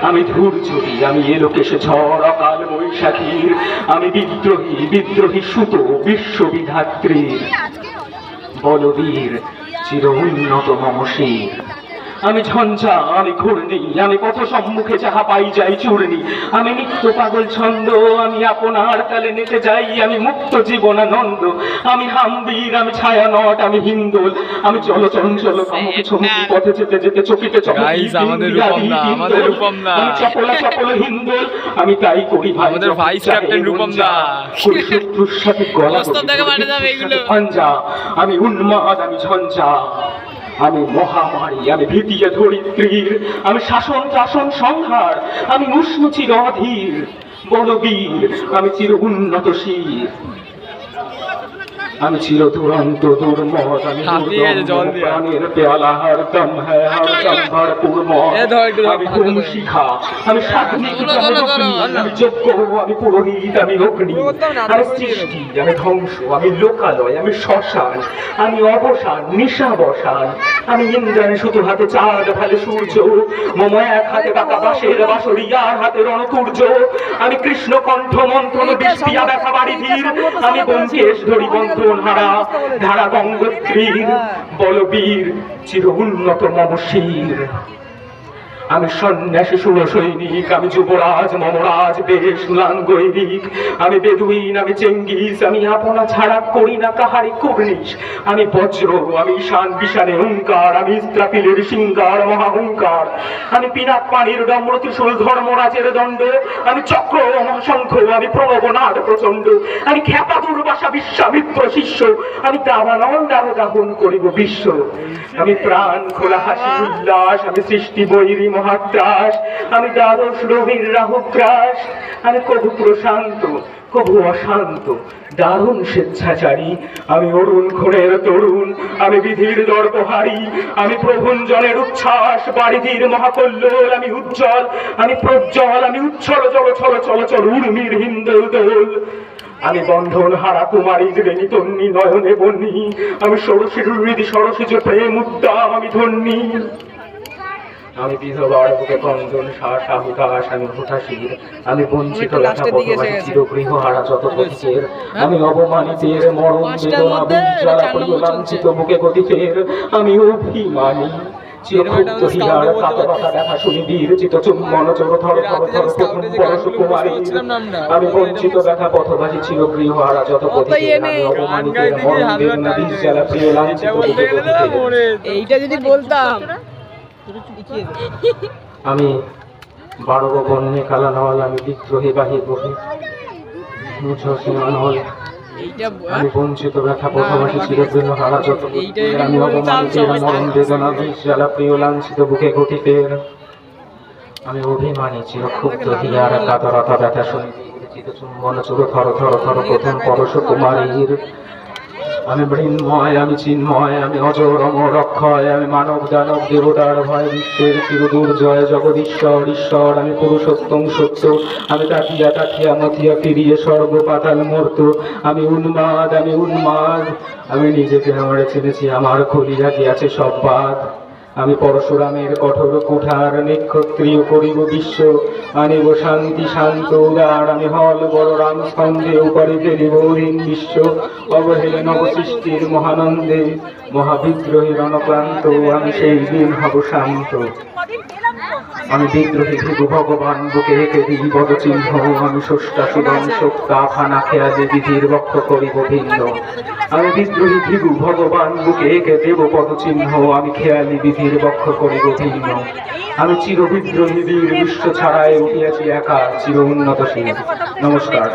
আমি ধূর্যটি, আমি এলোকেশে ঝড় অকাল বৈশাখীর, আমি বিদ্রোহী বিদ্রোহী সুত বিশ্ববিধাত্রীর, বলবীর চির উন্নত মমশীর। আমি ঝঞ্ঝা, আমি ঘূর্ণি, আমি পথ সম্মুখে যাহা পাই যাই চূর্ণি, আমি নিত্য পাগল ছন্দ, আমি আপনার তালে নেচে যাই, আমি মুক্ত জীবনানন্দ, আমি হাম্বীর, আমি ছায়ানট, আমি হিন্দোল, আমি চলচঞ্চল কামকে ছমকি পথে যেতে যেতে চকিতে চকিতে আমি চপলা চপল হিন্দোল, আমি তাই করি ভাই আমাদের ভাইস ক্যাপ্টেন রূপম দা শত্রুর সাথে গলা পাঞ্জা, আমি উন্মাদ, আমি ঝঞ্ঝা, আমি মহামারী, আমি ভীতিয়ে ধরিত্রীর, আমি শাসন শাসন সংহার, আমি উষ্ণ চির অধীর, বলবীর, আমি চির উন্নতশীল, আমি চির দুরন্ত দুর্মদ, আমি প্রাণের পেয়ালা হরদম হ্যায় হরদম ভরপুর মদ, আমি হোম শিখা, আমি সাধনিক, আমি যজ্ঞ, আমি পুরোহিত, আমি অগ্নি, আমি সৃষ্টি, আমি ধ্বংস, আমি লোকালয়, আমি শ্মশান, আমি অবসান নিশাবসান, আমি ইন্দ্রাণী শুধু হাতে চাঁদ ভালে সূর্য, মম এক হাতে বাঁকা বাঁশের বাঁশরি, আর হাতে রণকুর্য, আমি কৃষ্ণ কণ্ঠ মন্ত্রণ বৃষ্টিয়া ব্যথা বাড়ি ধীর, আমি ব্যোমকেশ ধরি বন্ধন হারা ধারা গঙ্গোত্রীর, বলবীর চির উন্নত মমশীর, আমি সন্ন্যাসী সুর সৈনিক, আমি যুবরাজ মমরাজ বেশ ম্লান গৈরিক, আমি বেদুইন, আমি চেঙ্গিস, আমি আপনা ছাড়া করি না কাহারি কুর্নিশ, আমি বজ্র, আমি ঈশান বিশানে হুঙ্কার, আমি ইস্ত্রাপিলের সিঙ্গার মহাহুঙ্কার, আমি পিনাক পানির ডম্র ত্রিশূল ধর্মরাজের দণ্ড, আমি চক্র মহাশঙ্খ, আমি প্রণবনাদ প্রচণ্ড, আমি খ্যাপা দুর্বাসা বিশ্বামিত্র শিষ্য, আমি দাবানল দাহন করিব বিশ্ব, আমি প্রাণ খোলা হাসি উল্লাস, আমি সৃষ্টি বৈরী মহাত্রাস, আমি দ্বাদশ রবির রাহুগ্রাস, আমি কবু প্রশান্ত কবু অশান্ত দারুণ স্বেচ্ছাচারী, আমি অরুণ ঘোরের তরুণ, আমি বিধির দর্পহারী, আমি প্রভঞ্জনের উচ্ছ্বাস বারিধির মহাকল্লোল, আমি উজ্জ্বল, আমি প্রজ্জ্বল, আমি উচ্ছল চল চল চল চল উর্মির হিন্দোল দোল, আমি বন্ধন হারা কুমারী রেণী তন্নি নয়নে বন্যী, আমি ষোড়শীর হৃদি সরসিজ প্রেম উদ্দাম, আমি ধন্যী, আমি বিধবার বুকে কন্দন শাহ হুতাশ, আমি হুতাশীর, আমি বঞ্চিত লেখা পথবাসী চির গৃহহারা যত পথিকের, আমি অবমানিতের মরণ বেদনা বিজ্জ্বালা প্রিয় লাঞ্ছিত বুকে গতিকের, আমি অভিমানী চিরক্ষুব্ধ হীরার কাতরতা দেখা শুনি বীর চিত চুম্বন চোর ধর ধর ধর প্রথম পরশ কুমারী, আমি বঞ্চিত ব্যথা পথবাসী চির গৃহহারা যত পথিকের, আমি অবমানিতের মরণ বেদনা বিজ্জ্বালা প্রিয় লাঞ্ছিত বুকে গতিকের। এইটা যদি বলতাম আমি 12 বন্যে কালা নল, আমি বিদ্রোহী বাহির বহি মুছসীমানল, আমি বঞ্চিত ব্যথা পথবাসী চিরদিন হারা যত, আমি অবমানিতের মরণ বেদনা বিজ্জ্বালা প্রিয় লাঞ্ছিত বুকে গতিকের, আমি অভিমানী চিরক্ষুব্ধ হিয়ার কাতরতা ব্যথা শুনি চিত চুম্বন চোর ধর ধর ধর প্রথম পরশ কুমারীর, আমি মৃন্ময়, আমি চিন্ময়, আমি অজর অমর অক্ষয়, আমি মানব দানব দেবতার ভয় বিশ্বের চিরদূর জয় জগদীশ্বর ঈশ্বর, আমি পুরুষোত্তম সত্য, আমি তাকিয়া তাকিয়া মথিয়া ফিরিয়ে স্বর্গ পাতাল মূর্ত, আমি উন্মাদ, আমি উন্মাদ, আমি নিজেকে আমার চিনেছি, আমার খুলিয়া গিয়াছে সব বাদ, আমি পরশুরামের কঠোর কুঠার নক্ষত্রিয় করিব বিশ্ব, আনিব শান্তি শান্ত উদার, আমি হল বলরাম স্কন্ধে উপরে ফেলিব হীন বিশ্ব, অবহেলে নবসৃষ্টির মহানন্দে মহাবিদ্রোহী রণক্লান্ত, আমি সেই দিন হব শান্ত, আমি বিদ্রোহী ভৃগু ভগবান বুকে এঁকে দিই পদচিহ্ন, আমি স্রষ্টা সুদম শোক্তা ফানা খেয়ালে বিধির বক্ষ করিব ভিন্ন, আমি বিদ্রোহী ভৃগু ভগবান বুকে এঁকে দেব পদচিহ্ন, আমি খেয়ালি বিধির বক্ষ করিব ভিন্ন, আমি চির বিদ্রোহী বীর বিশ্ব ছাড়াই উঠিয়াছি একা চির উন্নতশীল। নমস্কার।